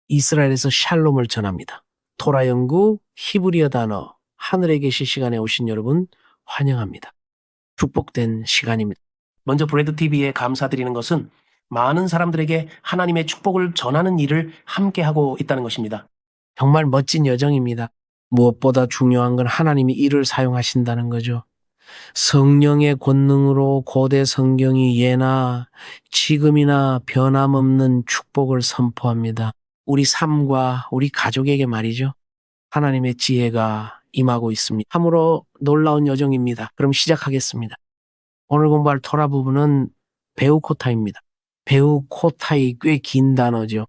이스라엘에서 샬롬을 전합니다. 토라 연구 히브리어 단어 하늘에 계실 시간에 오신 여러분 환영합니다. 축복된 시간입니다. 먼저 브레드TV에 감사드리는 것은 많은 사람들에게 하나님의 축복을 전하는 일을 함께하고 있다는 것입니다. 정말 멋진 여정입니다. 무엇보다 중요한 건 하나님이 이를 사용하신다는 거죠. 성령의 권능으로 고대 성경이 예나 지금이나 변함없는 축복을 선포합니다. 우리 삶과 우리 가족에게 말이죠. 하나님의 지혜가 임하고 있습니다. 참으로 놀라운 여정입니다. 그럼 시작하겠습니다. 오늘 공부할 토라 부분은 베우코타입니다. 베우코타이 꽤 긴 단어죠.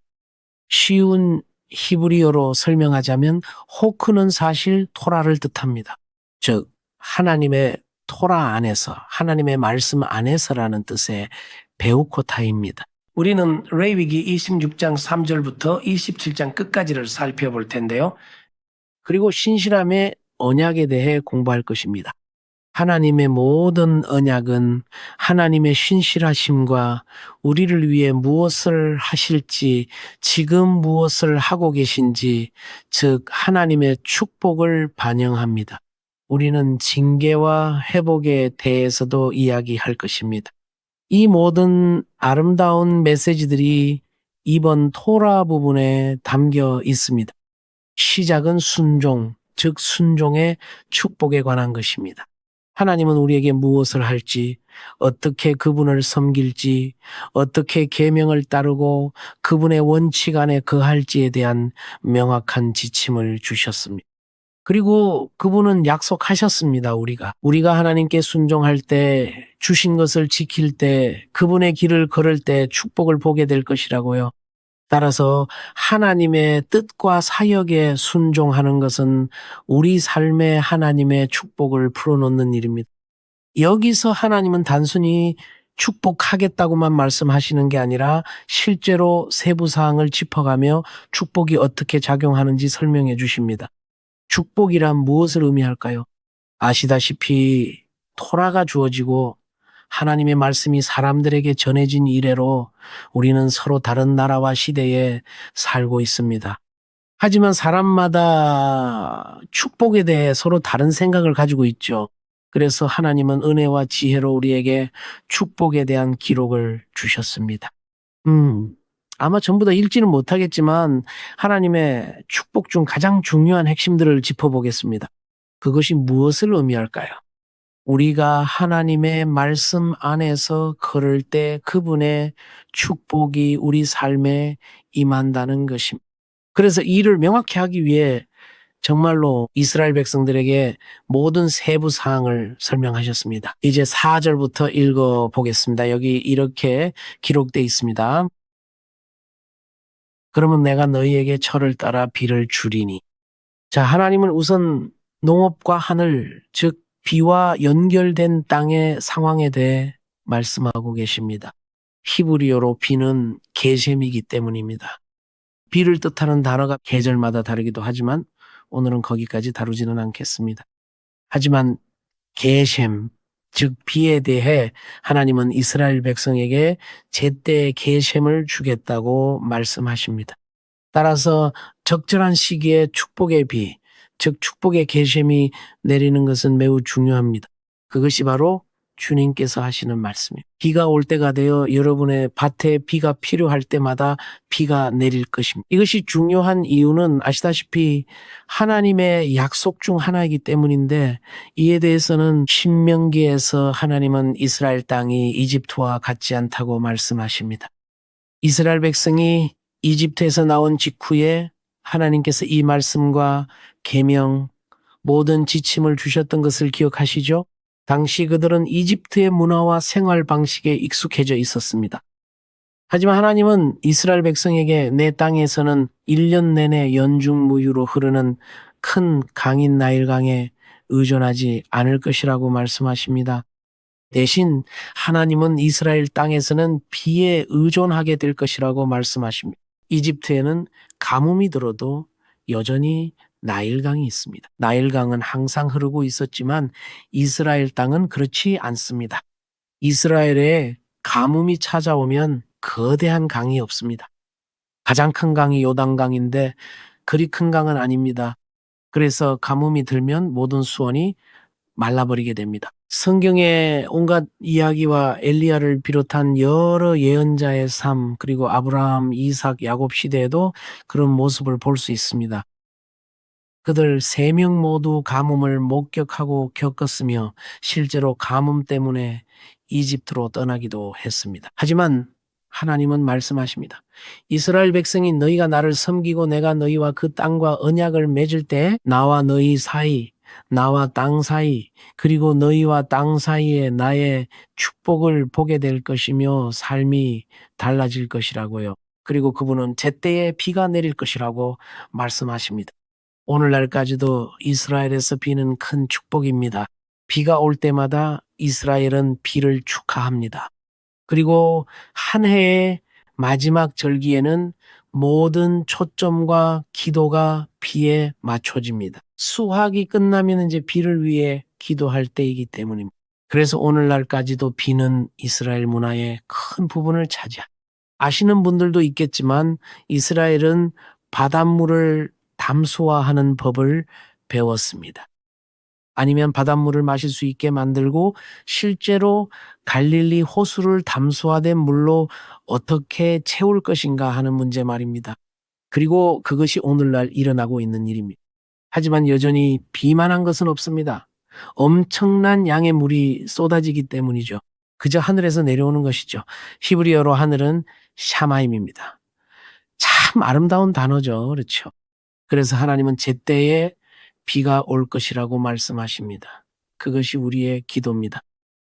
쉬운 히브리어로 설명하자면 호크는 사실 토라를 뜻합니다. 즉 하나님의 토라 안에서, 하나님의 말씀 안에서라는 뜻의 베우코타입니다. 우리는 레위기 26장 3절부터 27장 끝까지를 살펴볼 텐데요. 그리고 신실함의 언약에 대해 공부할 것입니다. 하나님의 모든 언약은 하나님의 신실하심과 우리를 위해 무엇을 하실지, 지금 무엇을 하고 계신지, 즉 하나님의 축복을 반영합니다. 우리는 징계와 회복에 대해서도 이야기할 것입니다. 이 모든 아름다운 메시지들이 이번 토라 부분에 담겨 있습니다. 시작은 순종, 즉 순종의 축복에 관한 것입니다. 하나님은 우리에게 무엇을 할지, 어떻게 그분을 섬길지, 어떻게 계명을 따르고 그분의 원칙 안에 거할지에 대한 명확한 지침을 주셨습니다. 그리고 그분은 약속하셨습니다. 우리가 하나님께 순종할 때, 주신 것을 지킬 때, 그분의 길을 걸을 때 축복을 보게 될 것이라고요. 따라서 하나님의 뜻과 사역에 순종하는 것은 우리 삶에 하나님의 축복을 풀어놓는 일입니다. 여기서 하나님은 단순히 축복하겠다고만 말씀하시는 게 아니라 실제로 세부 사항을 짚어가며 축복이 어떻게 작용하는지 설명해 주십니다. 축복이란 무엇을 의미할까요? 아시다시피 토라가 주어지고 하나님의 말씀이 사람들에게 전해진 이래로 우리는 서로 다른 나라와 시대에 살고 있습니다. 하지만 사람마다 축복에 대해 서로 다른 생각을 가지고 있죠. 그래서 하나님은 은혜와 지혜로 우리에게 축복에 대한 기록을 주셨습니다. 아마 전부 다 읽지는 못하겠지만 하나님의 축복 중 가장 중요한 핵심들을 짚어보겠습니다. 그것이 무엇을 의미할까요? 우리가 하나님의 말씀 안에서 걸을 때 그분의 축복이 우리 삶에 임한다는 것입니다. 그래서 이를 명확히 하기 위해 정말로 이스라엘 백성들에게 모든 세부 사항을 설명하셨습니다. 이제 4절부터 읽어보겠습니다. 여기 이렇게 기록되어 있습니다. 그러면 내가 너희에게 철을 따라 비를 주리니. 자, 하나님은 우선 농업과 하늘, 즉 비와 연결된 땅의 상황에 대해 말씀하고 계십니다. 히브리어로 비는 게셈이기 때문입니다. 비를 뜻하는 단어가 계절마다 다르기도 하지만 오늘은 거기까지 다루지는 않겠습니다. 하지만 게셈, 즉 비에 대해 하나님은 이스라엘 백성에게 제때 게셈을 주겠다고 말씀하십니다. 따라서 적절한 시기에 축복의 비, 즉 축복의 게셈이 내리는 것은 매우 중요합니다. 그것이 바로 주님께서 하시는 말씀입니다. 비가 올 때가 되어 여러분의 밭에 비가 필요할 때마다 비가 내릴 것입니다. 이것이 중요한 이유는 아시다시피 하나님의 약속 중 하나이기 때문인데 이에 대해서는 신명기에서 하나님은 이스라엘 땅이 이집트와 같지 않다고 말씀하십니다. 이스라엘 백성이 이집트에서 나온 직후에 하나님께서 이 말씀과 계명, 모든 지침을 주셨던 것을 기억하시죠? 당시 그들은 이집트의 문화와 생활 방식에 익숙해져 있었습니다. 하지만 하나님은 이스라엘 백성에게 내 땅에서는 1년 내내 연중무휴로 흐르는 큰 강인 나일강에 의존하지 않을 것이라고 말씀하십니다. 대신 하나님은 이스라엘 땅에서는 비에 의존하게 될 것이라고 말씀하십니다. 이집트에는 가뭄이 들어도 여전히 나일강이 있습니다. 나일강은 항상 흐르고 있었지만 이스라엘 땅은 그렇지 않습니다. 이스라엘에 가뭄이 찾아오면 거대한 강이 없습니다. 가장 큰 강이 요단강인데 그리 큰 강은 아닙니다. 그래서 가뭄이 들면 모든 수원이 말라버리게 됩니다. 성경의 온갖 이야기와 엘리야를 비롯한 여러 예언자의 삶, 그리고 아브라함, 이삭, 야곱 시대에도 그런 모습을 볼 수 있습니다. 그들 3명 모두 가뭄을 목격하고 겪었으며 실제로 가뭄 때문에 이집트로 떠나기도 했습니다. 하지만 하나님은 말씀하십니다. 이스라엘 백성이 너희가 나를 섬기고 내가 너희와 그 땅과 언약을 맺을 때 나와 너희 사이, 나와 땅 사이, 그리고 너희와 땅 사이에 나의 축복을 보게 될 것이며 삶이 달라질 것이라고요. 그리고 그분은 제때에 비가 내릴 것이라고 말씀하십니다. 오늘날까지도 이스라엘에서 비는 큰 축복입니다. 비가 올 때마다 이스라엘은 비를 축하합니다. 그리고 한 해의 마지막 절기에는 모든 초점과 기도가 비에 맞춰집니다. 수확이 끝나면 이제 비를 위해 기도할 때이기 때문입니다. 그래서 오늘날까지도 비는 이스라엘 문화의 큰 부분을 차지합니다. 아시는 분들도 있겠지만 이스라엘은 바닷물을 담수화하는 법을 배웠습니다. 아니면 바닷물을 마실 수 있게 만들고 실제로 갈릴리 호수를 담수화된 물로 어떻게 채울 것인가 하는 문제 말입니다. 그리고 그것이 오늘날 일어나고 있는 일입니다. 하지만 여전히 비만한 것은 없습니다. 엄청난 양의 물이 쏟아지기 때문이죠. 그저 하늘에서 내려오는 것이죠. 히브리어로 하늘은 샤마임입니다. 참 아름다운 단어죠. 그렇죠. 그래서 하나님은 제때에 비가 올 것이라고 말씀하십니다. 그것이 우리의 기도입니다.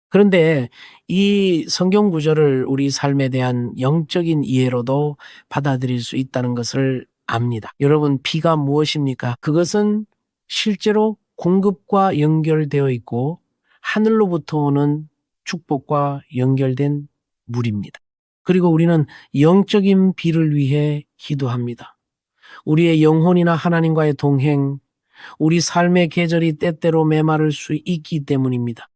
그런데 이 성경 구절을 우리 삶에 대한 영적인 이해로도 받아들일 수 있다는 것을 압니다. 여러분, 비가 무엇입니까? 그것은 실제로 공급과 연결되어 있고 하늘로부터 오는 축복과 연결된 물입니다. 그리고 우리는 영적인 비를 위해 기도합니다. 우리의 영혼이나 하나님과의 동행, 우리 삶의 계절이 때때로 메마를 수 있기 때문입니다.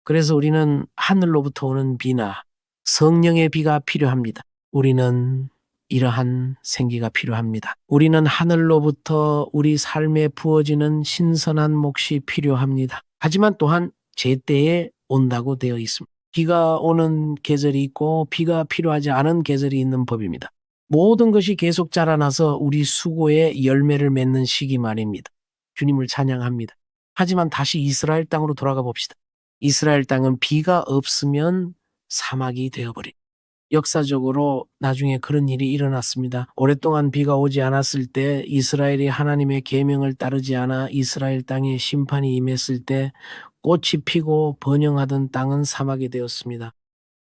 그래서 우리는 하늘로부터 오는 비나 성령의 비가 필요합니다. 우리는 이러한 생기가 필요합니다. 우리는 하늘로부터 우리 삶에 부어지는 신선한 몫이 필요합니다. 하지만 또한 제때에 온다고 되어 있습니다. 비가 오는 계절이 있고 비가 필요하지 않은 계절이 있는 법입니다. 모든 것이 계속 자라나서 우리 수고의 열매를 맺는 시기 말입니다. 주님을 찬양합니다. 하지만 다시 이스라엘 땅으로 돌아가 봅시다. 이스라엘 땅은 비가 없으면 사막이 되어버립니다. 역사적으로 나중에 그런 일이 일어났습니다. 오랫동안 비가 오지 않았을 때 이스라엘이 하나님의 계명을 따르지 않아 이스라엘 땅에 심판이 임했을 때 꽃이 피고 번영하던 땅은 사막이 되었습니다.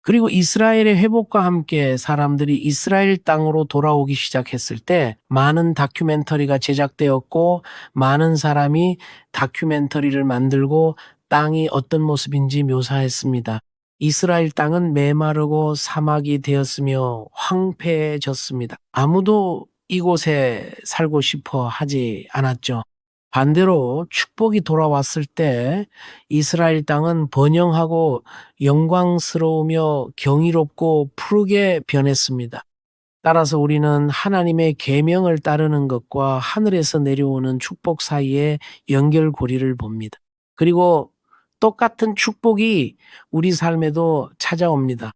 그리고 이스라엘의 회복과 함께 사람들이 이스라엘 땅으로 돌아오기 시작했을 때 많은 다큐멘터리가 제작되었고 많은 사람이 다큐멘터리를 만들고 땅이 어떤 모습인지 묘사했습니다. 이스라엘 땅은 메마르고 사막이 되었으며 황폐해졌습니다. 아무도 이곳에 살고 싶어 하지 않았죠. 반대로 축복이 돌아왔을 때 이스라엘 땅은 번영하고 영광스러우며 경이롭고 푸르게 변했습니다. 따라서 우리는 하나님의 계명을 따르는 것과 하늘에서 내려오는 축복 사이에 연결고리를 봅니다. 그리고 똑같은 축복이 우리 삶에도 찾아옵니다.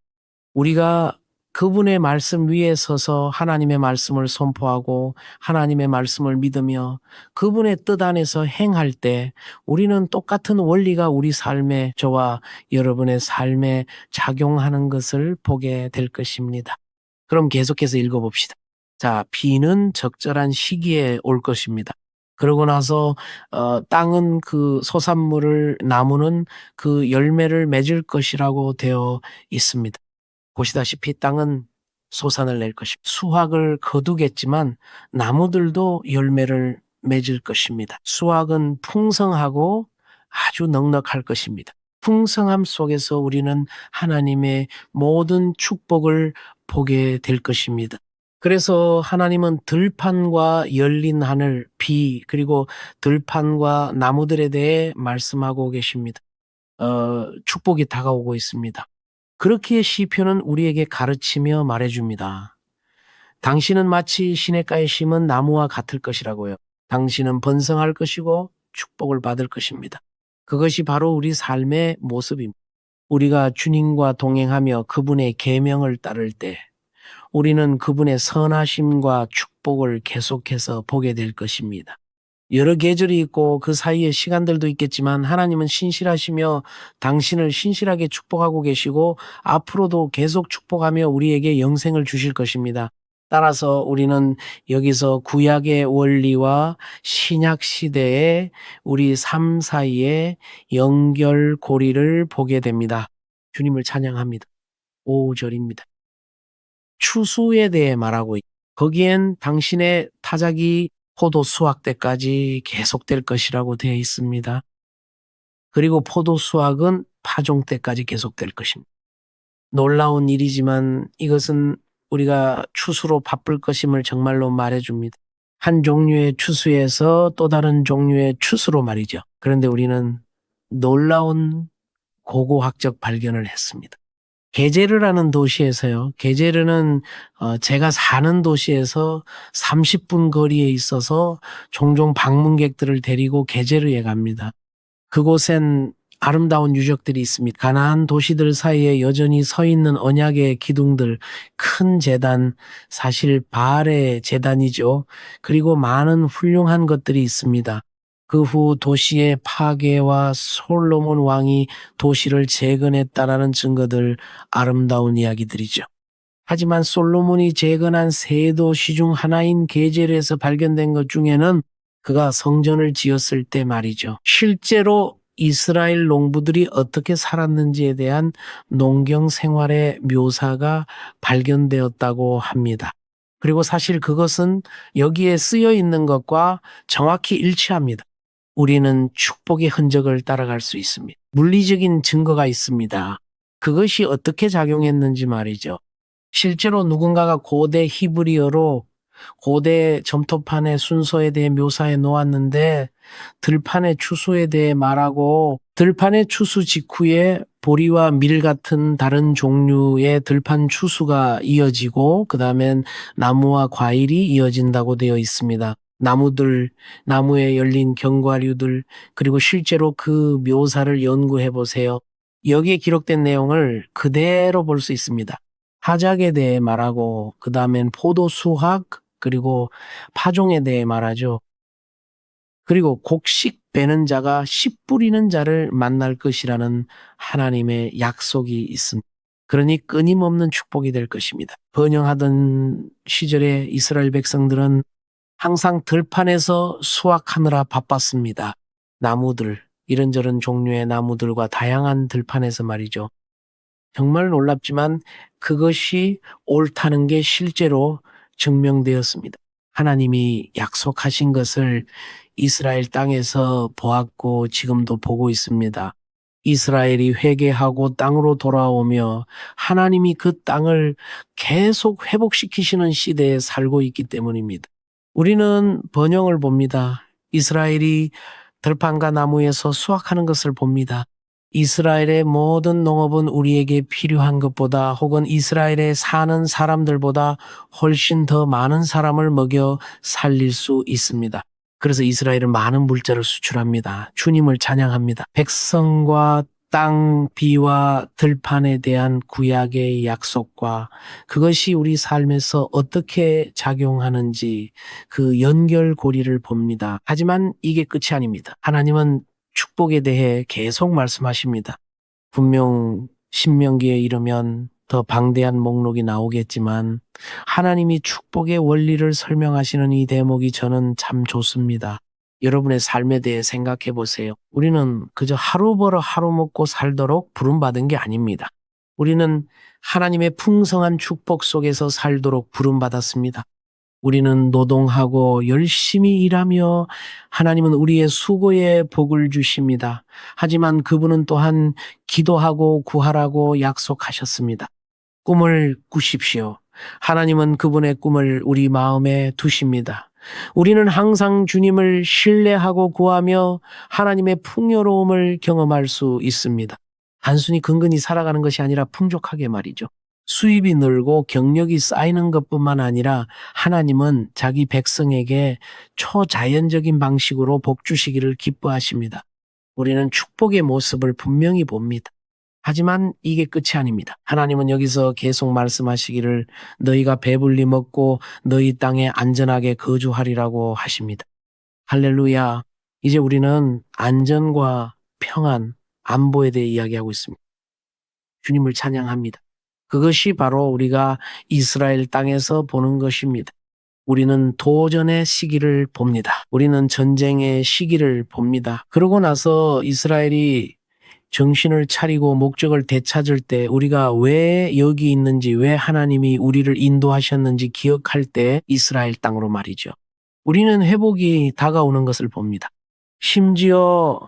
우리가 그분의 말씀 위에 서서 하나님의 말씀을 선포하고 하나님의 말씀을 믿으며 그분의 뜻 안에서 행할 때 우리는 똑같은 원리가 우리 삶에, 저와 여러분의 삶에 작용하는 것을 보게 될 것입니다. 그럼 계속해서 읽어봅시다. 자, 비는 적절한 시기에 올 것입니다. 그러고 나서 땅은 그 소산물을, 나무는 그 열매를 맺을 것이라고 되어 있습니다. 보시다시피 땅은 소산을 낼 것입니다. 수확을 거두겠지만 나무들도 열매를 맺을 것입니다. 수확은 풍성하고 아주 넉넉할 것입니다. 풍성함 속에서 우리는 하나님의 모든 축복을 보게 될 것입니다. 그래서 하나님은 들판과 열린 하늘, 비, 그리고 들판과 나무들에 대해 말씀하고 계십니다. 축복이 다가오고 있습니다. 그렇게 시편은 우리에게 가르치며 말해줍니다. 당신은 마치 시냇가에 심은 나무와 같을 것이라고요. 당신은 번성할 것이고 축복을 받을 것입니다. 그것이 바로 우리 삶의 모습입니다. 우리가 주님과 동행하며 그분의 계명을 따를 때 우리는 그분의 선하심과 축복을 계속해서 보게 될 것입니다. 여러 계절이 있고 그 사이에 시간들도 있겠지만 하나님은 신실하시며 당신을 신실하게 축복하고 계시고 앞으로도 계속 축복하며 우리에게 영생을 주실 것입니다. 따라서 우리는 여기서 구약의 원리와 신약 시대의 우리 삶 사이에 연결고리를 보게 됩니다. 주님을 찬양합니다. 5절입니다. 추수에 대해 말하고 있고 거기엔 당신의 타작이 포도 수확 때까지 계속될 것이라고 되어 있습니다. 그리고 포도 수확은 파종 때까지 계속될 것입니다. 놀라운 일이지만 이것은 우리가 추수로 바쁠 것임을 정말로 말해줍니다. 한 종류의 추수에서 또 다른 종류의 추수로 말이죠. 그런데 우리는 놀라운 고고학적 발견을 했습니다. 게제르라는 도시에서요. 게제르는 제가 사는 도시에서 30분 거리에 있어서 종종 방문객들을 데리고 게제르에 갑니다. 그곳엔 아름다운 유적들이 있습니다. 가나안 도시들 사이에 여전히 서 있는 언약의 기둥들, 큰 제단, 사실 바알의 제단이죠. 그리고 많은 훌륭한 것들이 있습니다. 그 후 도시의 파괴와 솔로몬 왕이 도시를 재건했다라는 증거들, 아름다운 이야기들이죠. 하지만 솔로몬이 재건한 세 도시 중 하나인 게제르에서 발견된 것 중에는 그가 성전을 지었을 때 말이죠. 실제로 이스라엘 농부들이 어떻게 살았는지에 대한 농경 생활의 묘사가 발견되었다고 합니다. 그리고 사실 그것은 여기에 쓰여 있는 것과 정확히 일치합니다. 우리는 축복의 흔적을 따라갈 수 있습니다. 물리적인 증거가 있습니다. 그것이 어떻게 작용했는지 말이죠. 실제로 누군가가 고대 히브리어로 고대 점토판의 순서에 대해 묘사해 놓았는데 들판의 추수에 대해 말하고 들판의 추수 직후에 보리와 밀 같은 다른 종류의 들판 추수가 이어지고 그 다음엔 나무와 과일이 이어진다고 되어 있습니다. 나무들, 나무에 열린 견과류들, 그리고 실제로 그 묘사를 연구해 보세요. 여기에 기록된 내용을 그대로 볼 수 있습니다. 타작에 대해 말하고 그 다음엔 포도 수확, 그리고 파종에 대해 말하죠. 그리고 곡식 베는 자가 씨 뿌리는 자를 만날 것이라는 하나님의 약속이 있습니다. 그러니 끊임없는 축복이 될 것입니다. 번영하던 시절에 이스라엘 백성들은 항상 들판에서 수확하느라 바빴습니다. 나무들, 이런저런 종류의 나무들과 다양한 들판에서 말이죠. 정말 놀랍지만 그것이 옳다는 게 실제로 증명되었습니다. 하나님이 약속하신 것을 이스라엘 땅에서 보았고 지금도 보고 있습니다. 이스라엘이 회개하고 땅으로 돌아오며 하나님이 그 땅을 계속 회복시키시는 시대에 살고 있기 때문입니다. 우리는 번영을 봅니다. 이스라엘이 들판과 나무에서 수확하는 것을 봅니다. 이스라엘의 모든 농업은 우리에게 필요한 것보다 혹은 이스라엘에 사는 사람들보다 훨씬 더 많은 사람을 먹여 살릴 수 있습니다. 그래서 이스라엘은 많은 물자를 수출합니다. 주님을 찬양합니다. 백성과 땅, 비와 들판에 대한 구약의 약속과 그것이 우리 삶에서 어떻게 작용하는지 그 연결고리를 봅니다. 하지만 이게 끝이 아닙니다. 하나님은 축복에 대해 계속 말씀하십니다. 분명 신명기에 이르면 더 방대한 목록이 나오겠지만 하나님이 축복의 원리를 설명하시는 이 대목이 저는 참 좋습니다. 여러분의 삶에 대해 생각해 보세요. 우리는 그저 하루 벌어 하루 먹고 살도록 부름받은 게 아닙니다. 우리는 하나님의 풍성한 축복 속에서 살도록 부름받았습니다. 우리는 노동하고 열심히 일하며 하나님은 우리의 수고에 복을 주십니다. 하지만 그분은 또한 기도하고 구하라고 약속하셨습니다. 꿈을 꾸십시오. 하나님은 그분의 꿈을 우리 마음에 두십니다. 우리는 항상 주님을 신뢰하고 구하며 하나님의 풍요로움을 경험할 수 있습니다. 단순히 근근히 살아가는 것이 아니라 풍족하게 말이죠. 수입이 늘고 경력이 쌓이는 것뿐만 아니라 하나님은 자기 백성에게 초자연적인 방식으로 복 주시기를 기뻐하십니다. 우리는 축복의 모습을 분명히 봅니다. 하지만 이게 끝이 아닙니다. 하나님은 여기서 계속 말씀하시기를 너희가 배불리 먹고 너희 땅에 안전하게 거주하리라고 하십니다. 할렐루야. 이제 우리는 안전과 평안, 안보에 대해 이야기하고 있습니다. 주님을 찬양합니다. 그것이 바로 우리가 이스라엘 땅에서 보는 것입니다. 우리는 도전의 시기를 봅니다. 우리는 전쟁의 시기를 봅니다. 그러고 나서 이스라엘이 정신을 차리고 목적을 되찾을 때 우리가 왜 여기 있는지, 왜 하나님이 우리를 인도하셨는지 기억할 때 이스라엘 땅으로 말이죠. 우리는 회복이 다가오는 것을 봅니다. 심지어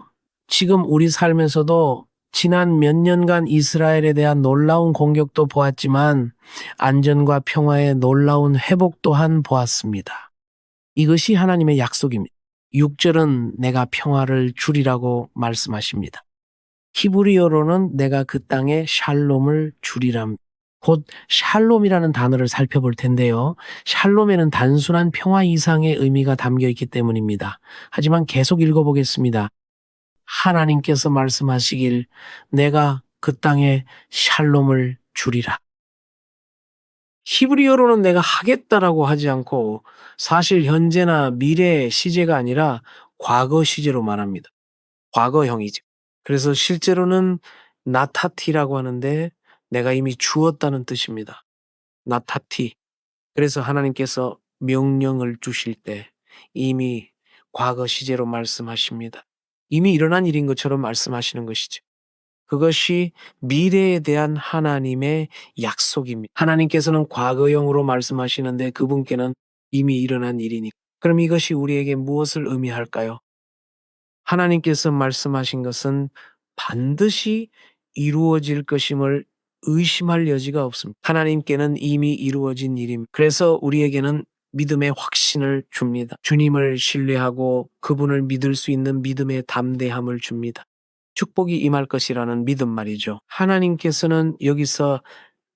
지금 우리 삶에서도 지난 몇 년간 이스라엘에 대한 놀라운 공격도 보았지만 안전과 평화의 놀라운 회복 또한 보았습니다. 이것이 하나님의 약속입니다. 6절은 내가 평화를 주리라고 말씀하십니다. 히브리어로는 내가 그 땅에 샬롬을 주리람. 곧 샬롬이라는 단어를 살펴볼 텐데요. 샬롬에는 단순한 평화 이상의 의미가 담겨 있기 때문입니다. 하지만 계속 읽어보겠습니다. 하나님께서 말씀하시길 내가 그 땅에 샬롬을 주리라. 히브리어로는 내가 하겠다라고 하지 않고 사실 현재나 미래의 시제가 아니라 과거 시제로 말합니다. 과거형이죠. 그래서 실제로는 나타티라고 하는데 내가 이미 주었다는 뜻입니다. 나타티. 그래서 하나님께서 명령을 주실 때 이미 과거 시제로 말씀하십니다. 이미 일어난 일인 것처럼 말씀하시는 것이죠. 그것이 미래에 대한 하나님의 약속입니다. 하나님께서는 과거형으로 말씀하시는데 그분께는 이미 일어난 일이니까. 그럼 이것이 우리에게 무엇을 의미할까요? 하나님께서 말씀하신 것은 반드시 이루어질 것임을 의심할 여지가 없습니다. 하나님께는 이미 이루어진 일입니다. 그래서 우리에게는 믿음의 확신을 줍니다. 주님을 신뢰하고 그분을 믿을 수 있는 믿음의 담대함을 줍니다. 축복이 임할 것이라는 믿음 말이죠. 하나님께서는 여기서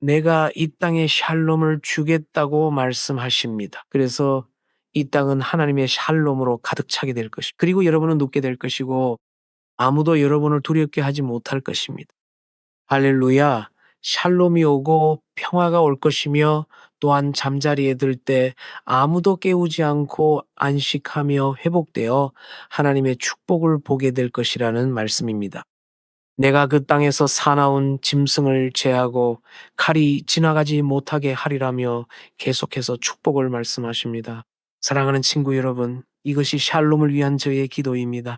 내가 이 땅에 샬롬을 주겠다고 말씀하십니다. 그래서 이 땅은 하나님의 샬롬으로 가득 차게 될 것입니다. 그리고 여러분은 눕게 될 것이고 아무도 여러분을 두렵게 하지 못할 것입니다. 할렐루야. 샬롬이 오고 평화가 올 것이며 또한 잠자리에 들 때 아무도 깨우지 않고 안식하며 회복되어 하나님의 축복을 보게 될 것이라는 말씀입니다. 내가 그 땅에서 사나운 짐승을 제하고 칼이 지나가지 못하게 하리라며 계속해서 축복을 말씀하십니다. 사랑하는 친구 여러분, 이것이 샬롬을 위한 저의 기도입니다.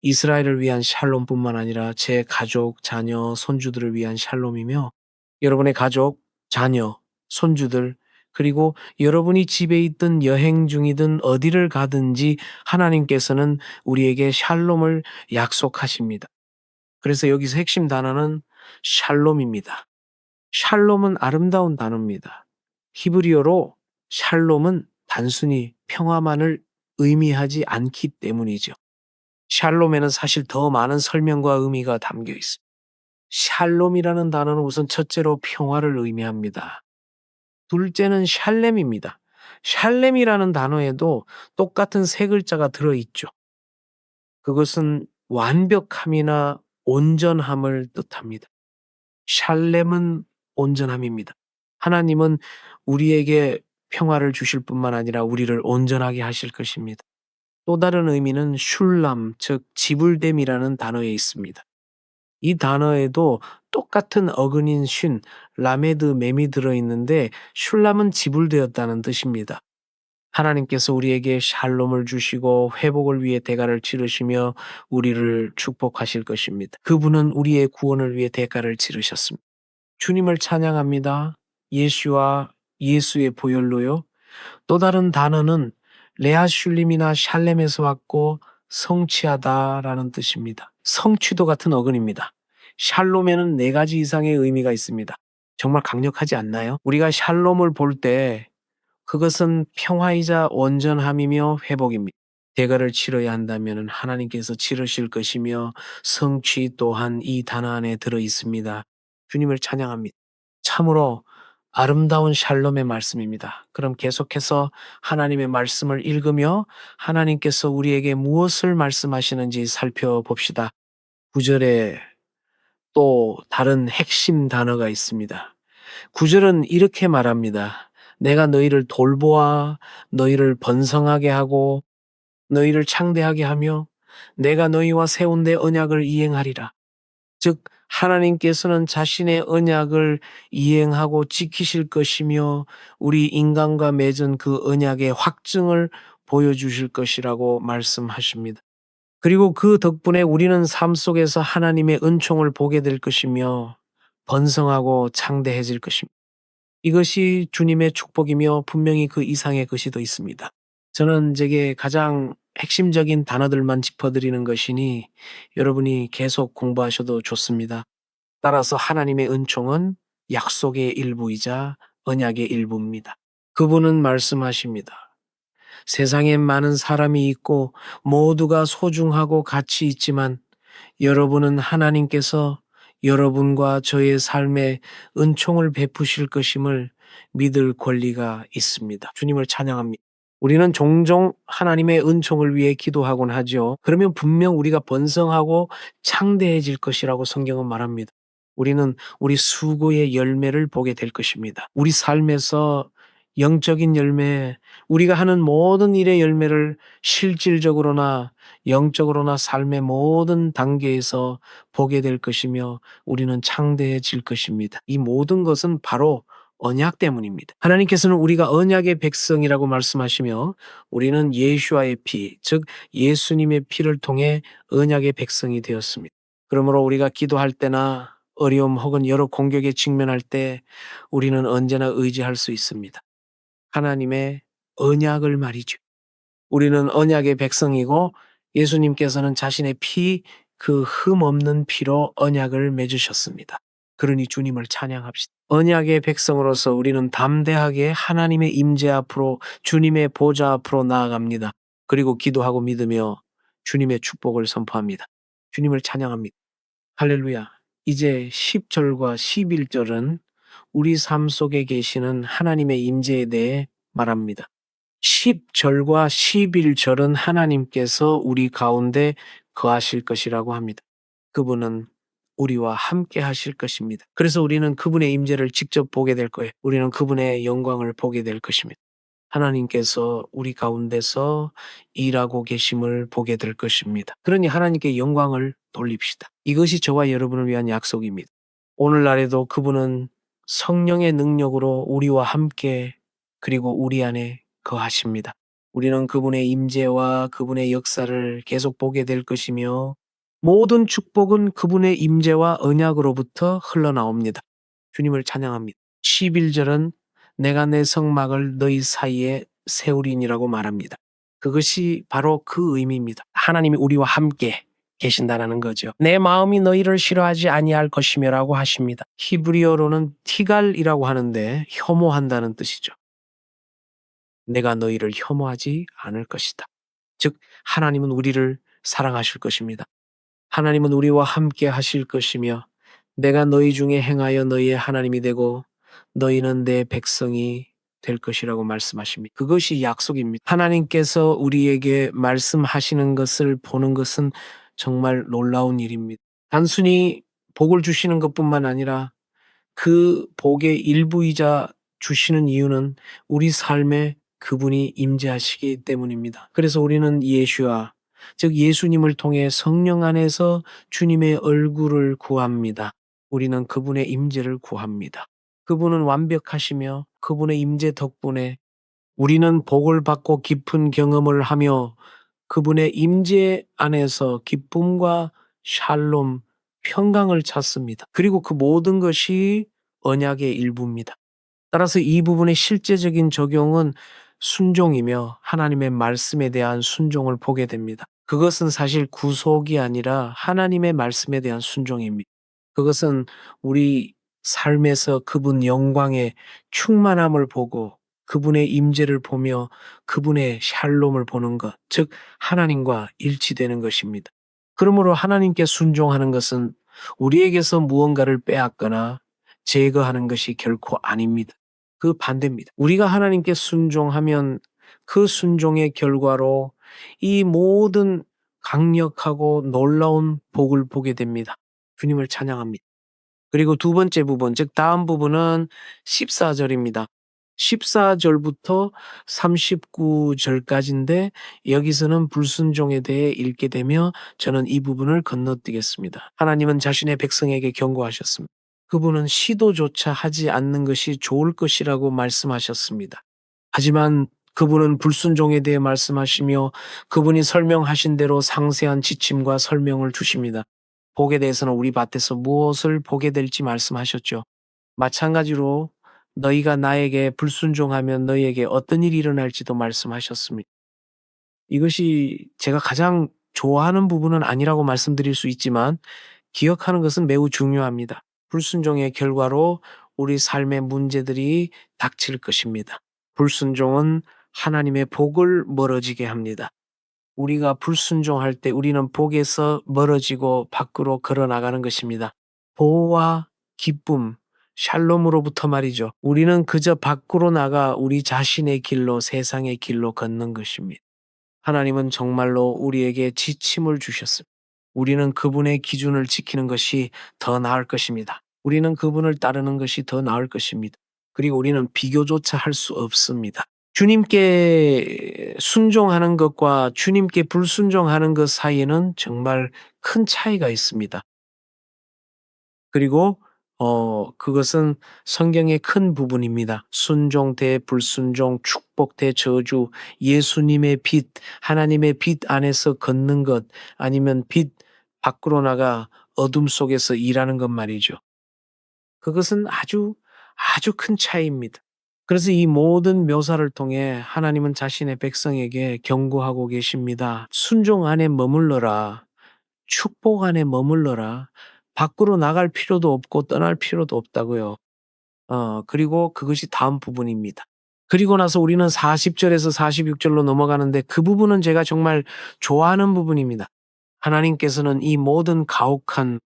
이스라엘을 위한 샬롬뿐만 아니라 제 가족, 자녀, 손주들을 위한 샬롬이며 여러분의 가족, 자녀, 손주들 그리고 여러분이 집에 있든 여행 중이든 어디를 가든지 하나님께서는 우리에게 샬롬을 약속하십니다. 그래서 여기서 핵심 단어는 샬롬입니다. 샬롬은 아름다운 단어입니다. 히브리어로 샬롬은 단순히 평화만을 의미하지 않기 때문이죠. 샬롬에는 사실 더 많은 설명과 의미가 담겨 있습니다. 샬롬이라는 단어는 우선 첫째로 평화를 의미합니다. 둘째는 샬렘입니다. 샬렘이라는 단어에도 똑같은 세 글자가 들어있죠. 그것은 완벽함이나 온전함을 뜻합니다. 샬렘은 온전함입니다. 하나님은 우리에게 평화를 주실 뿐만 아니라 우리를 온전하게 하실 것입니다. 또 다른 의미는 슐람, 즉 지불됨이라는 단어에 있습니다. 이 단어에도 똑같은 어근인 쉰, 라메드 mem이 들어있는데 슐람은 지불되었다는 뜻입니다. 하나님께서 우리에게 샬롬을 주시고 회복을 위해 대가를 치르시며 우리를 축복하실 것입니다. 그분은 우리의 구원을 위해 대가를 치르셨습니다. 주님을 찬양합니다. 예수와 예수의 보혈로요. 또 다른 단어는 레아슐림이나 샬렘에서 왔고 성취하다라는 뜻입니다. 성취도 같은 어근입니다. 샬롬에는 4가지 이상의 의미가 있습니다. 정말 강력하지 않나요? 우리가 샬롬을 볼 때 그것은 평화이자 온전함이며 회복입니다. 대가를 치러야 한다면 하나님께서 치르실 것이며 성취 또한 이 단어 안에 들어 있습니다. 주님을 찬양합니다. 참으로 아름다운 샬롬의 말씀입니다. 그럼 계속해서 하나님의 말씀을 읽으며 하나님께서 우리에게 무엇을 말씀하시는지 살펴봅시다. 9절에 또 다른 핵심 단어가 있습니다. 9절은 이렇게 말합니다. 내가 너희를 돌보아 너희를 번성하게 하고 너희를 창대하게 하며 내가 너희와 세운 내 언약을 이행하리라. 즉 하나님께서는 자신의 언약을 이행하고 지키실 것이며 우리 인간과 맺은 그 언약의 확증을 보여주실 것이라고 말씀하십니다. 그리고 그 덕분에 우리는 삶 속에서 하나님의 은총을 보게 될 것이며 번성하고 창대해질 것입니다. 이것이 주님의 축복이며 분명히 그 이상의 것이 더 있습니다. 저는 제게 가장 핵심적인 단어들만 짚어드리는 것이니 여러분이 계속 공부하셔도 좋습니다. 따라서 하나님의 은총은 약속의 일부이자 언약의 일부입니다. 그분은 말씀하십니다. 세상에 많은 사람이 있고 모두가 소중하고 가치 있지만 여러분은 하나님께서 여러분과 저의 삶에 은총을 베푸실 것임을 믿을 권리가 있습니다. 주님을 찬양합니다. 우리는 종종 하나님의 은총을 위해 기도하곤 하죠. 그러면 분명 우리가 번성하고 창대해질 것이라고 성경은 말합니다. 우리는 우리 수고의 열매를 보게 될 것입니다. 우리 삶에서 영적인 열매, 우리가 하는 모든 일의 열매를 실질적으로나 영적으로나 삶의 모든 단계에서 보게 될 것이며 우리는 창대해질 것입니다. 이 모든 것은 바로 언약 때문입니다. 하나님께서는 우리가 언약의 백성이라고 말씀하시며 우리는 예수와의 피, 즉 예수님의 피를 통해 언약의 백성이 되었습니다. 그러므로 우리가 기도할 때나 어려움 혹은 여러 공격에 직면할 때 우리는 언제나 의지할 수 있습니다. 하나님의 언약을 말이죠. 우리는 언약의 백성이고 예수님께서는 자신의 피, 그 흠 없는 피로 언약을 맺으셨습니다. 그러니 주님을 찬양합시다. 언약의 백성으로서 우리는 담대하게 하나님의 임재 앞으로 주님의 보좌 앞으로 나아갑니다. 그리고 기도하고 믿으며 주님의 축복을 선포합니다. 주님을 찬양합니다. 할렐루야. 이제 10절과 11절은 우리 삶 속에 계시는 하나님의 임재에 대해 말합니다. 10절과 11절은 하나님께서 우리 가운데 거하실 것이라고 합니다. 그분은 우리와 함께 하실 것입니다. 그래서 우리는 그분의 임재를 직접 보게 될 거예요. 우리는 그분의 영광을 보게 될 것입니다. 하나님께서 우리 가운데서 일하고 계심을 보게 될 것입니다. 그러니 하나님께 영광을 돌립시다. 이것이 저와 여러분을 위한 약속입니다. 오늘날에도 그분은 성령의 능력으로 우리와 함께 그리고 우리 안에 거하십니다. 우리는 그분의 임재와 그분의 역사를 계속 보게 될 것이며 모든 축복은 그분의 임재와 언약으로부터 흘러나옵니다. 주님을 찬양합니다. 11절은 내가 내 성막을 너희 사이에 세우리니라고 말합니다. 그것이 바로 그 의미입니다. 하나님이 우리와 함께 계신다라는 거죠. 내 마음이 너희를 싫어하지 아니할 것이며라고 하십니다. 히브리어로는 티갈이라고 하는데 혐오한다는 뜻이죠. 내가 너희를 혐오하지 않을 것이다. 즉 하나님은 우리를 사랑하실 것입니다. 하나님은 우리와 함께 하실 것이며 내가 너희 중에 행하여 너희의 하나님이 되고 너희는 내 백성이 될 것이라고 말씀하십니다. 그것이 약속입니다. 하나님께서 우리에게 말씀하시는 것을 보는 것은 정말 놀라운 일입니다. 단순히 복을 주시는 것뿐만 아니라 그 복의 일부이자 주시는 이유는 우리 삶에 그분이 임재하시기 때문입니다. 그래서 우리는 예수와 즉 예수님을 통해 성령 안에서 주님의 얼굴을 구합니다. 우리는 그분의 임재를 구합니다. 그분은 완벽하시며 그분의 임재 덕분에 우리는 복을 받고 깊은 경험을 하며 그분의 임재 안에서 기쁨과 샬롬, 평강을 찾습니다. 그리고 그 모든 것이 언약의 일부입니다. 따라서 이 부분의 실제적인 적용은 순종이며 하나님의 말씀에 대한 순종을 보게 됩니다. 그것은 사실 구속이 아니라 하나님의 말씀에 대한 순종입니다. 그것은 우리 삶에서 그분 영광의 충만함을 보고 그분의 임재를 보며 그분의 샬롬을 보는 것, 즉 하나님과 일치되는 것입니다. 그러므로 하나님께 순종하는 것은 우리에게서 무언가를 빼앗거나 제거하는 것이 결코 아닙니다. 그 반대입니다. 우리가 하나님께 순종하면 그 순종의 결과로 이 모든 강력하고 놀라운 복을 보게 됩니다. 주님을 찬양합니다. 그리고 두 번째 부분, 즉 다음 부분은 14절입니다. 14절부터 39절까지인데 여기서는 불순종에 대해 읽게 되며 저는 이 부분을 건너뛰겠습니다. 하나님은 자신의 백성에게 경고하셨습니다. 그분은 시도조차 하지 않는 것이 좋을 것이라고 말씀하셨습니다. 하지만 그분은 불순종에 대해 말씀하시며 그분이 설명하신 대로 상세한 지침과 설명을 주십니다. 복에 대해서는 우리 밭에서 무엇을 보게 될지 말씀하셨죠. 마찬가지로 너희가 나에게 불순종하면 너희에게 어떤 일이 일어날지도 말씀하셨습니다. 이것이 제가 가장 좋아하는 부분은 아니라고 말씀드릴 수 있지만 기억하는 것은 매우 중요합니다. 불순종의 결과로 우리 삶의 문제들이 닥칠 것입니다. 불순종은 하나님의 복을 멀어지게 합니다. 우리가 불순종할 때 우리는 복에서 멀어지고 밖으로 걸어 나가는 것입니다. 보호와 기쁨, 샬롬으로부터 말이죠. 우리는 그저 밖으로 나가 우리 자신의 길로 세상의 길로 걷는 것입니다. 하나님은 정말로 우리에게 지침을 주셨습니다. 우리는 그분의 기준을 지키는 것이 더 나을 것입니다. 우리는 그분을 따르는 것이 더 나을 것입니다. 그리고 우리는 비교조차 할 수 없습니다. 주님께 순종하는 것과 주님께 불순종하는 것 사이에는 정말 큰 차이가 있습니다. 그리고 그것은 성경의 큰 부분입니다. 순종 대 불순종, 축복 대 저주, 예수님의 빛, 하나님의 빛 안에서 걷는 것, 아니면 빛 밖으로 나가 어둠 속에서 일하는 것 말이죠. 그것은 아주 큰 차이입니다. 그래서 이 모든 묘사를 통해 하나님은 자신의 백성에게 경고하고 계십니다. 순종 안에 머물러라. 축복 안에 머물러라. 밖으로 나갈 필요도 없고 떠날 필요도 없다고요. 그리고 그것이 다음 부분입니다. 그리고 나서 우리는 40절에서 46절로 넘어가는데 그 부분은 제가 정말 좋아하는 부분입니다. 하나님께서는 이 모든 가혹한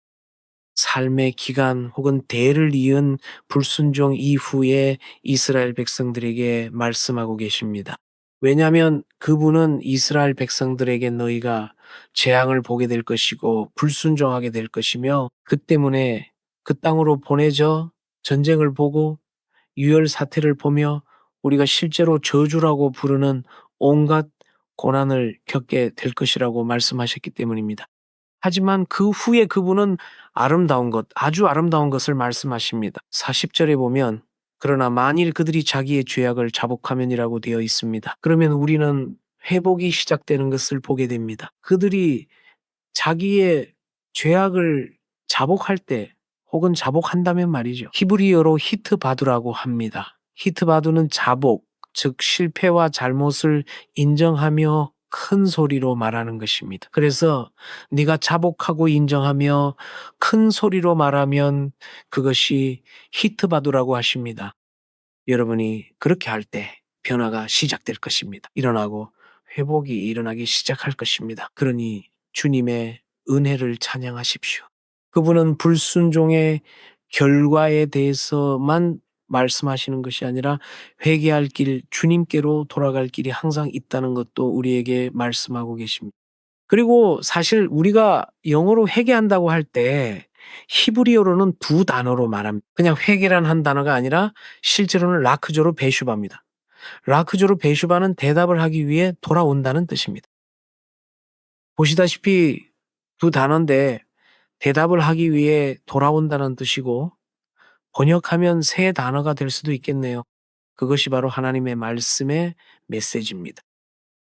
삶의 기간 혹은 대를 이은 불순종 이후에 이스라엘 백성들에게 말씀하고 계십니다. 왜냐하면 그분은 이스라엘 백성들에게 너희가 재앙을 보게 될 것이고 불순종하게 될 것이며 그 때문에 그 땅으로 보내져 전쟁을 보고 유혈 사태를 보며 우리가 실제로 저주라고 부르는 온갖 고난을 겪게 될 것이라고 말씀하셨기 때문입니다. 하지만 그 후에 그분은 아름다운 것, 아주 아름다운 것을 말씀하십니다. 40절에 보면 그러나 만일 그들이 자기의 죄악을 자복하면이라고 되어 있습니다. 그러면 우리는 회복이 시작되는 것을 보게 됩니다. 그들이 자기의 죄악을 자복할 때 혹은 자복한다면 말이죠. 히브리어로 히트바두라고 합니다. 히트바두는 자복, 즉 실패와 잘못을 인정하며 큰 소리로 말하는 것입니다. 그래서 네가 자복하고 인정하며 큰 소리로 말하면 그것이 히트바두라고 하십니다. 여러분이 그렇게 할 때 변화가 시작될 것입니다. 일어나고 회복이 일어나기 시작할 것입니다. 그러니 주님의 은혜를 찬양하십시오. 그분은 불순종의 결과에 대해서만 말씀하시는 것이 아니라 회개할 길, 주님께로 돌아갈 길이 항상 있다는 것도 우리에게 말씀하고 계십니다. 그리고 사실 우리가 영어로 회개한다고 할 때 히브리어로는 두 단어로 말합니다. 그냥 회개란 한 단어가 아니라 실제로는 라크조로 베슈바입니다. 라크조로 베슈바는 대답을 하기 위해 돌아온다는 뜻입니다. 보시다시피 두 단어인데 대답을 하기 위해 돌아온다는 뜻이고 번역하면 세 단어가 될 수도 있겠네요. 그것이 바로 하나님의 말씀의 메시지입니다.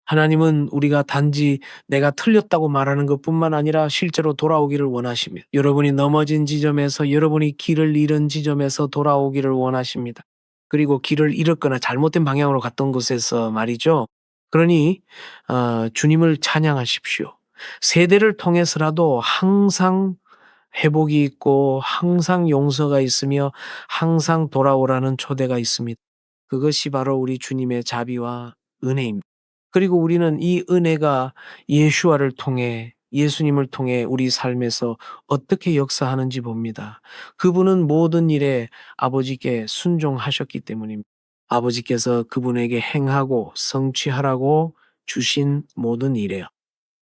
하나님은 우리가 단지 내가 틀렸다고 말하는 것뿐만 아니라 실제로 돌아오기를 원하시며 여러분이 넘어진 지점에서 여러분이 길을 잃은 지점에서 돌아오기를 원하십니다. 그리고 길을 잃었거나 잘못된 방향으로 갔던 곳에서 말이죠. 그러니 주님을 찬양하십시오. 세대를 통해서라도 항상 회복이 있고 항상 용서가 있으며 항상 돌아오라는 초대가 있습니다. 그것이 바로 우리 주님의 자비와 은혜입니다. 그리고 우리는 이 은혜가 예수와를 통해 예수님을 통해 우리 삶에서 어떻게 역사하는지 봅니다. 그분은 모든 일에 아버지께 순종하셨기 때문입니다. 아버지께서 그분에게 행하고 성취하라고 주신 모든 일에요.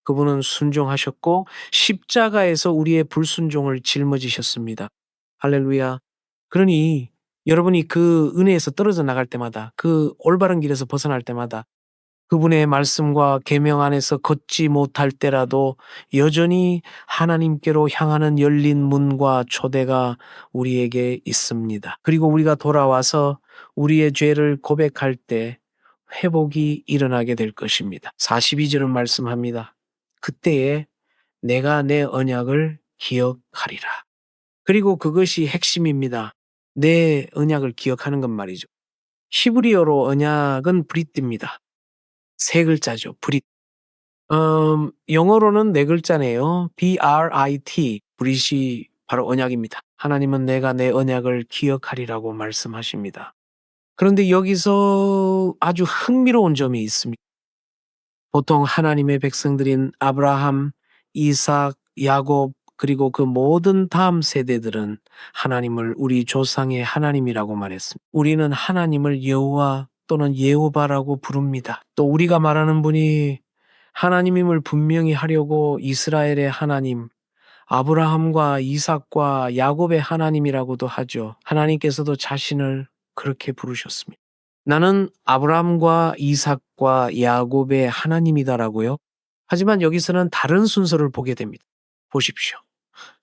그분은 순종하셨고 십자가에서 우리의 불순종을 짊어지셨습니다. 할렐루야. 그러니 여러분이 그 은혜에서 떨어져 나갈 때마다, 그 올바른 길에서 벗어날 때마다, 그분의 말씀과 계명 안에서 걷지 못할 때라도 여전히 하나님께로 향하는 열린 문과 초대가 우리에게 있습니다. 그리고 우리가 돌아와서 우리의 죄를 고백할 때 회복이 일어나게 될 것입니다. 42절은 말씀합니다. 그때에 내가 내 언약을 기억하리라. 그리고 그것이 핵심입니다. 내 언약을 기억하는 것 말이죠. 히브리어로 언약은 브릿입니다. 세 글자죠. 브릿. 영어로는 네 글자네요. BRIT. 브릿이 바로 언약입니다. 하나님은 내가 내 언약을 기억하리라고 말씀하십니다. 그런데 여기서 아주 흥미로운 점이 있습니다. 보통 하나님의 백성들인 아브라함, 이삭, 야곱, 그리고 그 모든 다음 세대들은 하나님을 우리 조상의 하나님이라고 말했습니다. 우리는 하나님을 여호와 또는 예호바라고 부릅니다. 또 우리가 말하는 분이 하나님임을 분명히 하려고 이스라엘의 하나님, 아브라함과 이삭과 야곱의 하나님이라고도 하죠. 하나님께서도 자신을 그렇게 부르셨습니다. 나는 아브라함과 이삭과 야곱의 하나님이다라고요. 하지만 여기서는 다른 순서를 보게 됩니다. 보십시오.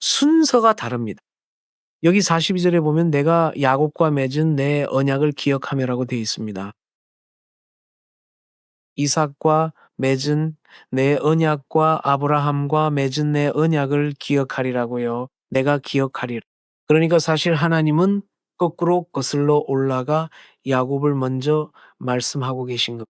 순서가 다릅니다. 여기 42절에 보면 내가 야곱과 맺은 내 언약을 기억하며라고 되어 있습니다. 이삭과 맺은 내 언약과 아브라함과 맺은 내 언약을 기억하리라고요. 내가 기억하리라. 그러니까 사실 하나님은 거꾸로 거슬러 올라가 야곱을 먼저 말씀하고 계신 겁니다.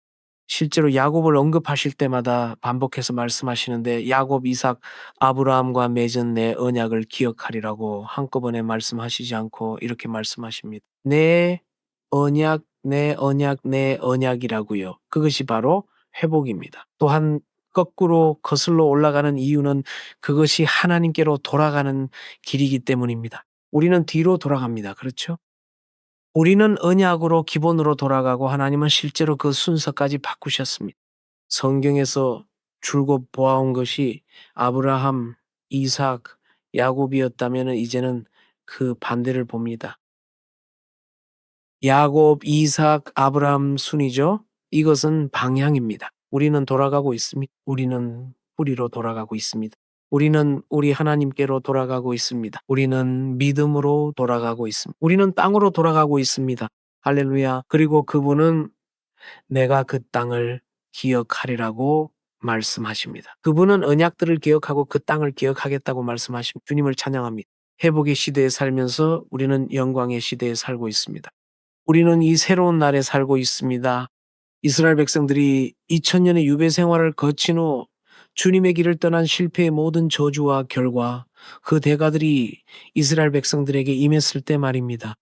실제로 야곱을 언급하실 때마다 반복해서 말씀하시는데 야곱, 이삭, 아브라함과 맺은 내 언약을 기억하리라고 한꺼번에 말씀하시지 않고 이렇게 말씀하십니다. 내 언약, 내 언약, 내 언약이라고요. 그것이 바로 회복입니다. 또한 거꾸로 거슬러 올라가는 이유는 그것이 하나님께로 돌아가는 길이기 때문입니다. 우리는 뒤로 돌아갑니다. 그렇죠? 우리는 언약으로 기본으로 돌아가고 하나님은 실제로 그 순서까지 바꾸셨습니다. 성경에서 줄곧 보아온 것이 아브라함, 이삭, 야곱이었다면 이제는 그 반대를 봅니다. 야곱, 이삭, 아브라함 순이죠. 이것은 방향입니다. 우리는 돌아가고 있습니다. 우리는 뿌리로 돌아가고 있습니다. 우리는 우리 하나님께로 돌아가고 있습니다. 우리는 믿음으로 돌아가고 있습니다. 우리는 땅으로 돌아가고 있습니다. 할렐루야. 그리고 그분은 내가 그 땅을 기억하리라고 말씀하십니다. 그분은 언약들을 기억하고 그 땅을 기억하겠다고 말씀하십니다. 주님을 찬양합니다. 회복의 시대에 살면서 우리는 영광의 시대에 살고 있습니다. 우리는 이 새로운 날에 살고 있습니다. 이스라엘 백성들이 2000년의 유배 생활을 거친 후 주님의 길을 떠난 실패의 모든 저주와 결과 그 대가들이 이스라엘 백성들에게 임했을 때 말입니다.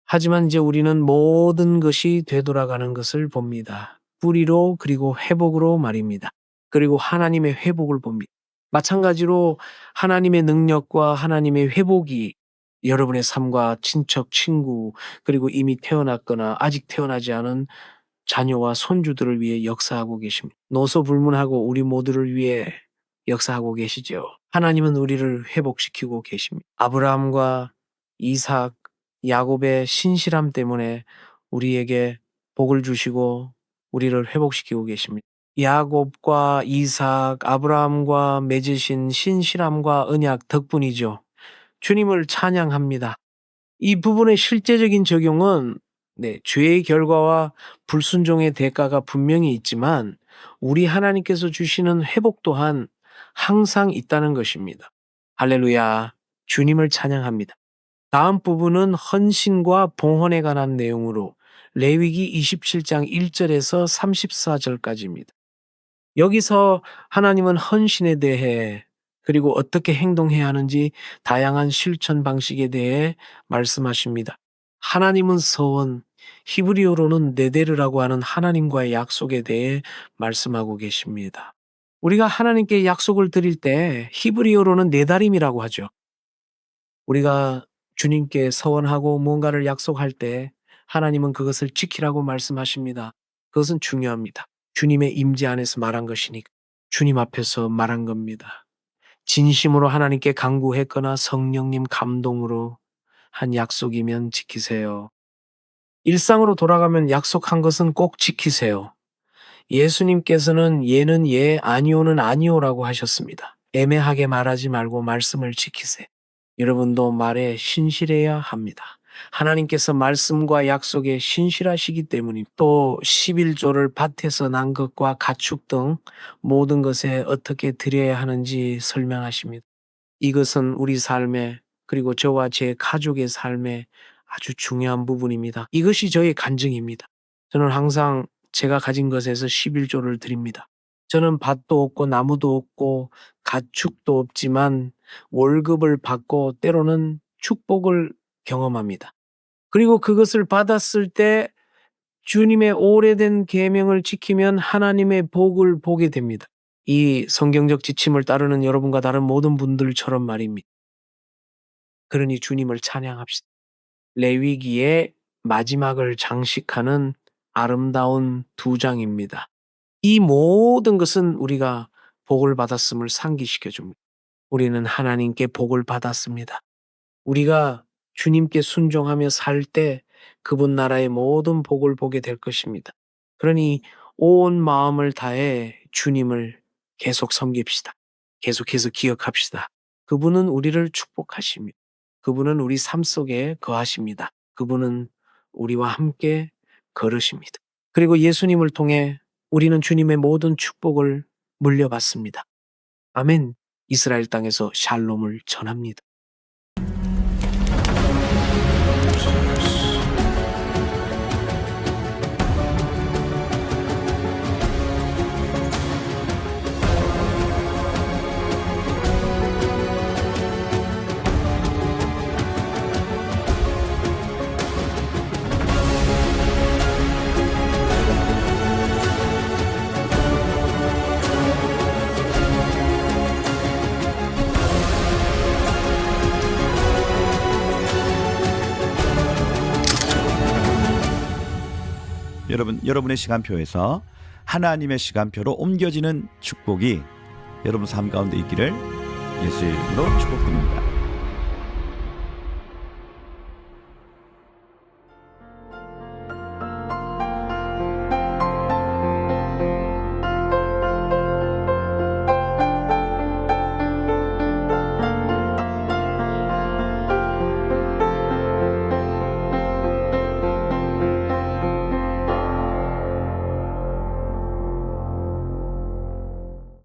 하지만 이제 우리는 모든 것이 되돌아가는 것을 봅니다. 뿌리로 그리고 회복으로 말입니다. 그리고 하나님의 회복을 봅니다. 마찬가지로 하나님의 능력과 하나님의 회복이 여러분의 삶과 친척, 친구, 그리고 이미 태어났거나 아직 태어나지 않은 자녀와 손주들을 위해 역사하고 계십니다. 노소불문하고 우리 모두를 위해 역사하고 계시죠. 하나님은 우리를 회복시키고 계십니다. 아브라함과 이삭, 야곱의 신실함 때문에 우리에게 복을 주시고 우리를 회복시키고 계십니다. 야곱과 이삭, 아브라함과 맺으신 신실함과 언약 덕분이죠. 주님을 찬양합니다. 이 부분의 실제적인 적용은 죄의 결과와 불순종의 대가가 분명히 있지만 우리 하나님께서 주시는 회복 또한 항상 있다는 것입니다. 할렐루야. 주님을 찬양합니다. 다음 부분은 헌신과 봉헌에 관한 내용으로 레위기 27장 1절에서 34절까지입니다. 여기서 하나님은 헌신에 대해 그리고 어떻게 행동해야 하는지 다양한 실천 방식에 대해 말씀하십니다. 하나님은 서원, 히브리어로는 네데르라고 하는 하나님과의 약속에 대해 말씀하고 계십니다. 우리가 하나님께 약속을 드릴 때 히브리어로는 내다림이라고 하죠. 우리가 주님께 서원하고 뭔가를 약속할 때 하나님은 그것을 지키라고 말씀하십니다. 그것은 중요합니다. 주님의 임재 안에서 말한 것이니까 주님 앞에서 말한 겁니다. 진심으로 하나님께 간구했거나 성령님 감동으로 한 약속이면 지키세요. 일상으로 돌아가면 약속한 것은 꼭 지키세요. 예수님께서는 예는 예, 아니오는 아니오라고 하셨습니다. 애매하게 말하지 말고 말씀을 지키세요. 여러분도 말에 신실해야 합니다. 하나님께서 말씀과 약속에 신실하시기 때문입니다. 또 11조를 밭에서 난 것과 가축 등 모든 것에 어떻게 드려야 하는지 설명하십니다. 이것은 우리 삶에 그리고 저와 제 가족의 삶에 아주 중요한 부분입니다. 이것이 저의 간증입니다. 저는 항상 제가 가진 것에서 11조를 드립니다. 저는 밭도 없고 나무도 없고 가축도 없지만 월급을 받고 때로는 축복을 경험합니다. 그리고 그것을 받았을 때 주님의 오래된 계명을 지키면 하나님의 복을 보게 됩니다. 이 성경적 지침을 따르는 여러분과 다른 모든 분들처럼 말입니다. 그러니 주님을 찬양합시다. 레위기의 마지막을 장식하는 아름다운 2장입니다. 이 모든 것은 우리가 복을 받았음을 상기시켜 줍니다. 우리는 하나님께 복을 받았습니다. 우리가 주님께 순종하며 살 때 그분 나라의 모든 복을 보게 될 것입니다. 그러니 온 마음을 다해 주님을 계속 섬깁시다. 계속해서 기억합시다. 그분은 우리를 축복하십니다. 그분은 우리 삶 속에 거하십니다. 그분은 우리와 함께 걸으십니다. 그리고 예수님을 통해 우리는 주님의 모든 축복을 물려받습니다. 아멘. 이스라엘 땅에서 샬롬을 전합니다. 여러분의 시간표에서 하나님의 시간표로 옮겨지는 축복이 여러분 삶 가운데 있기를 예수의 이름으로 축복드립니다.